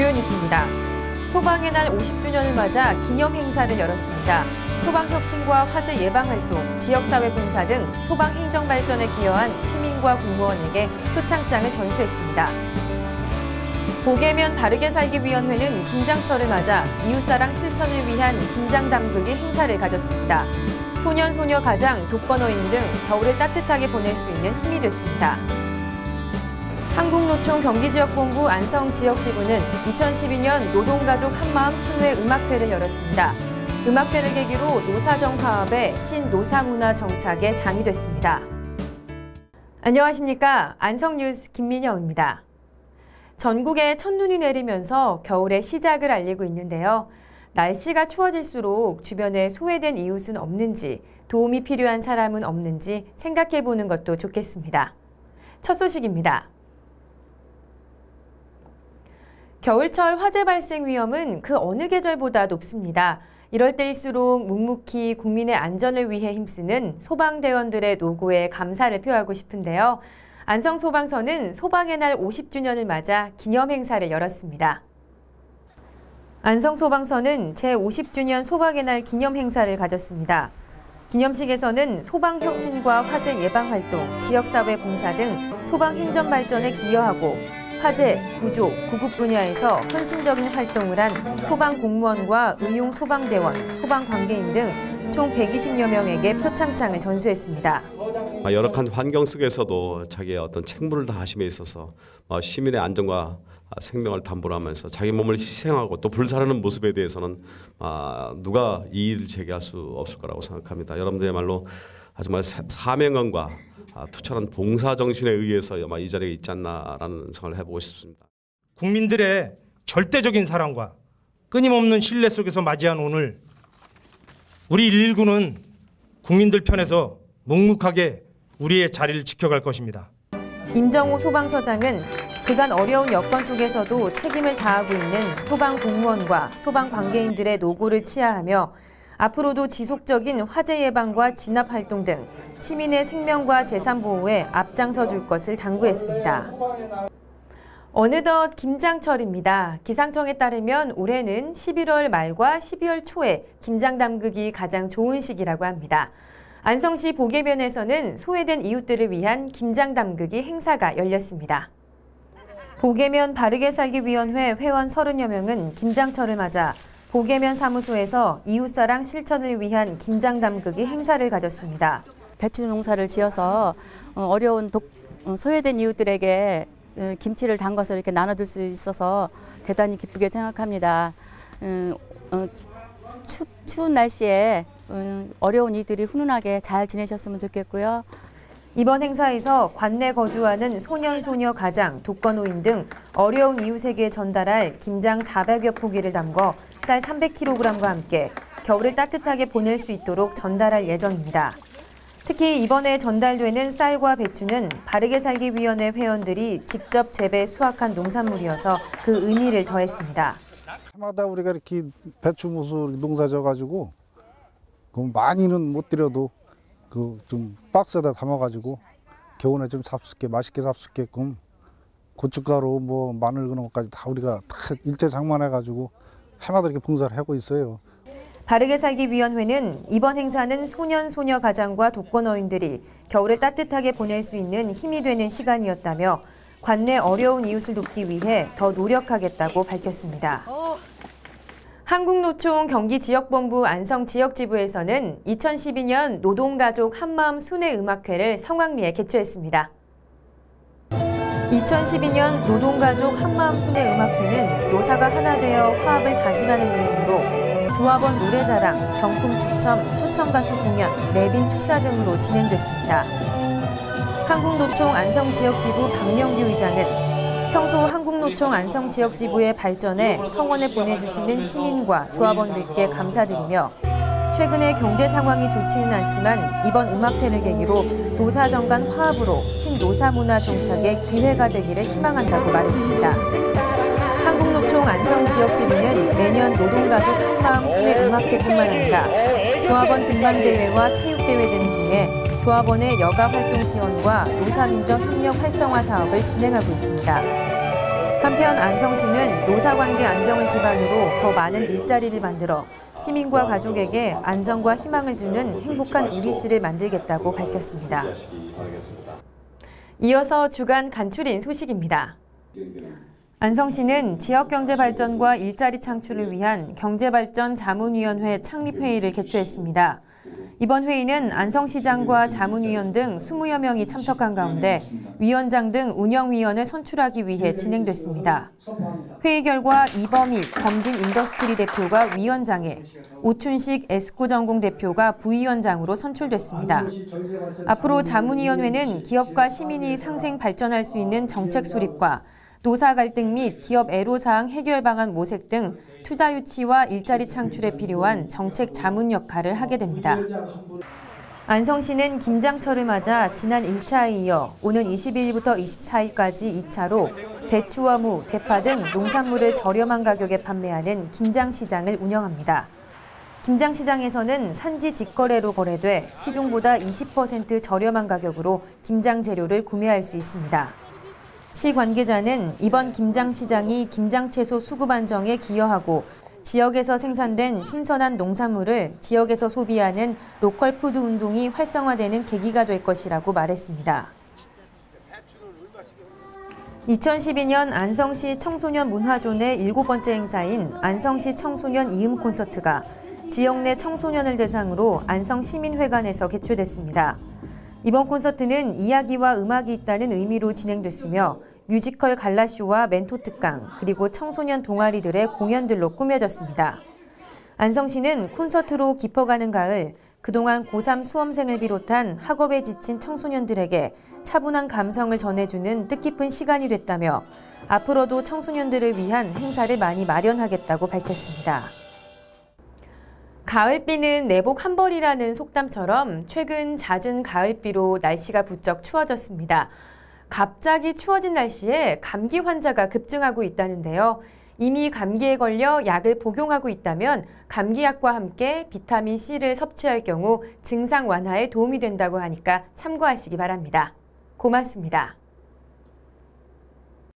주요 뉴스입니다. 소방의 날 50주년을 맞아 기념 행사를 열었습니다. 소방혁신과 화재 예방활동, 지역사회 봉사 등 소방 행정 발전에 기여한 시민과 공무원에게 표창장을 전수했습니다. 보계면 바르게 살기 위원회는 김장철을 맞아 이웃사랑 실천을 위한 김장 담그기 행사를 가졌습니다. 소년, 소녀, 가장, 독거노인 등 겨울을 따뜻하게 보낼 수 있는 힘이 됐습니다. 한국노총 경기지역본부 안성지역지부는 2012년 노동가족 한마음 순회 음악회를 열었습니다. 음악회를 계기로 노사정 화합의 신노사문화 정착에 장이 됐습니다. 안녕하십니까. 안성뉴스 김민영입니다. 전국에 첫눈이 내리면서 겨울의 시작을 알리고 있는데요. 날씨가 추워질수록 주변에 소외된 이웃은 없는지, 도움이 필요한 사람은 없는지 생각해보는 것도 좋겠습니다. 첫 소식입니다. 겨울철 화재 발생 위험은 그 어느 계절보다 높습니다. 이럴 때일수록 묵묵히 국민의 안전을 위해 힘쓰는 소방대원들의 노고에 감사를 표하고 싶은데요. 안성소방서는 소방의 날 50주년을 맞아 기념 행사를 열었습니다. 안성소방서는 제50주년 소방의 날 기념 행사를 가졌습니다. 기념식에서는 소방혁신과 화재 예방활동, 지역사회 봉사 등 소방행정 발전에 기여하고 화재, 구조, 구급 분야에서 헌신적인 활동을 한 소방공무원과 의용 소방대원, 소방관계인 등 총 120여 명에게 표창장을 전수했습니다. 열악한 환경 속에서도 자기의 어떤 책무를 다하심에 있어서 시민의 안전과 생명을 담보로 하면서 자기 몸을 희생하고 또 불사르는 모습에 대해서는 누가 이의를 제기할 수 없을 거라고 생각합니다. 여러분들의말로 정말 사명감과 투철한 봉사 정신에 의해서 이 자리에 있지 않나라는 생각을 해보고 싶습니다. 국민들의 절대적인 사랑과 끊임없는 신뢰 속에서 맞이한 오늘, 우리 119는 국민들 편에서 묵묵하게 우리의 자리를 지켜갈 것입니다. 임정호 소방서장은 그간 어려운 여건 속에서도 책임을 다하고 있는 소방공무원과 소방관계인들의 노고를 치하하며 앞으로도 지속적인 화재 예방과 진압활동 등 시민의 생명과 재산 보호에 앞장서 줄 것을 당부했습니다. 어느덧 김장철입니다. 기상청에 따르면 올해는 11월 말과 12월 초에 김장 담그기 가장 좋은 시기라고 합니다. 안성시 보계면에서는 소외된 이웃들을 위한 김장 담그기 행사가 열렸습니다. 보계면 바르게 살기 위원회 회원 30여 명은 김장철을 맞아 보계면 사무소에서 이웃사랑 실천을 위한 김장 담그기 행사를 가졌습니다. 배추 농사를 지어서 어려운 소외된 이웃들에게 김치를 담가서 이렇게 나눠줄 수 있어서 대단히 기쁘게 생각합니다. 추운 날씨에 어려운 이들이 훈훈하게 잘 지내셨으면 좋겠고요. 이번 행사에서 관내 거주하는 소년, 소녀, 가장, 독거노인 등 어려운 이웃에게 전달할 김장 400여 포기를 담궈 쌀 300kg과 함께 겨울을 따뜻하게 보낼 수 있도록 전달할 예정입니다. 특히 이번에 전달되는 쌀과 배추는 바르게 살기 위원회 회원들이 직접 재배 수확한 농산물이어서 그 의미를 더했습니다. 해마다 우리가 이렇게 배추 무수 농사 져가지고 많이는 못 드려도 좀 박스에다 담아가지고 겨울에 좀 잡숫게 맛있게 잡숫게끔 고춧가루 마늘 그런 것까지 다 우리가 다 일제 장만해가지고 해마다 이렇게 봉사를 하고 있어요. 바르게 살기 위원회는 이번 행사는 소년, 소녀, 가장과 독거노인들이 겨울을 따뜻하게 보낼 수 있는 힘이 되는 시간이었다며 관내 어려운 이웃을 돕기 위해 더 노력하겠다고 밝혔습니다. 한국노총 경기지역본부 안성지역지부에서는 2012년 노동가족 한마음 순회 음악회를 성황리에 개최했습니다. 2012년 노동가족 한마음 순회 음악회는 노사가 하나 되어 화합을 다짐하는 내용으로 조합원 노래자랑, 경품 추첨, 초청가수 공연, 내빈 축사 등으로 진행됐습니다. 한국노총 안성지역지부 박명규 의장은 평소 한국노총 안성지역지부의 발전에 성원을 보내주시는 시민과 조합원들께 감사드리며 최근에 경제 상황이 좋지는 않지만 이번 음악회를 계기로 노사정 간 화합으로 신노사문화 정착의 기회가 되기를 희망한다고 말했습니다. 한국노총 안성지역지부는 매년 노동가족 한마음 순회 음악회뿐만 아니라 조합원 등반대회와 체육대회 등을 통해 조합원의 여가 활동 지원과 노사민정 협력 활성화 사업을 진행하고 있습니다. 한편 안성시는 노사관계 안정을 기반으로 더 많은 일자리를 만들어 시민과 가족에게 안정과 희망을 주는 행복한 우리시를 만들겠다고 밝혔습니다. 이어서 주간 간추린 소식입니다. 안성시는 지역경제 발전과 일자리 창출을 위한 경제발전 자문위원회 창립회의를 개최했습니다. 이번 회의는 안성시장과 자문위원 등 20여 명이 참석한 가운데 위원장 등 운영위원을 선출하기 위해 진행됐습니다. 회의 결과 이범희 범진인더스트리 대표가 위원장에, 오춘식 에스코전공 대표가 부위원장으로 선출됐습니다. 앞으로 자문위원회는 기업과 시민이 상생 발전할 수 있는 정책 수립과 노사 갈등 및 기업 애로사항 해결 방안 모색 등 투자 유치와 일자리 창출에 필요한 정책 자문 역할을 하게 됩니다. 안성시는 김장철을 맞아 지난 1차에 이어 오는 22일부터 24일까지 2차로 배추와 무, 대파 등 농산물을 저렴한 가격에 판매하는 김장시장을 운영합니다. 김장시장에서는 산지 직거래로 거래돼 시중보다 20% 저렴한 가격으로 김장 재료를 구매할 수 있습니다. 시 관계자는 이번 김장시장이 김장채소 수급 안정에 기여하고 지역에서 생산된 신선한 농산물을 지역에서 소비하는 로컬 푸드 운동이 활성화되는 계기가 될 것이라고 말했습니다. 2012년 안성시 청소년 문화존의 7번째 행사인 안성시 청소년 이음 콘서트가 지역 내 청소년을 대상으로 안성시민회관에서 개최됐습니다. 이번 콘서트는 이야기와 음악이 있다는 의미로 진행됐으며 뮤지컬 갈라쇼와 멘토 특강, 그리고 청소년 동아리들의 공연들로 꾸며졌습니다. 안성시는 콘서트로 깊어가는 가을, 그동안 고3 수험생을 비롯한 학업에 지친 청소년들에게 차분한 감성을 전해주는 뜻깊은 시간이 됐다며 앞으로도 청소년들을 위한 행사를 많이 마련하겠다고 밝혔습니다. 가을비는 내복 한 벌이라는 속담처럼 최근 잦은 가을비로 날씨가 부쩍 추워졌습니다. 갑자기 추워진 날씨에 감기 환자가 급증하고 있다는데요. 이미 감기에 걸려 약을 복용하고 있다면 감기약과 함께 비타민C를 섭취할 경우 증상 완화에 도움이 된다고 하니까 참고하시기 바랍니다. 고맙습니다.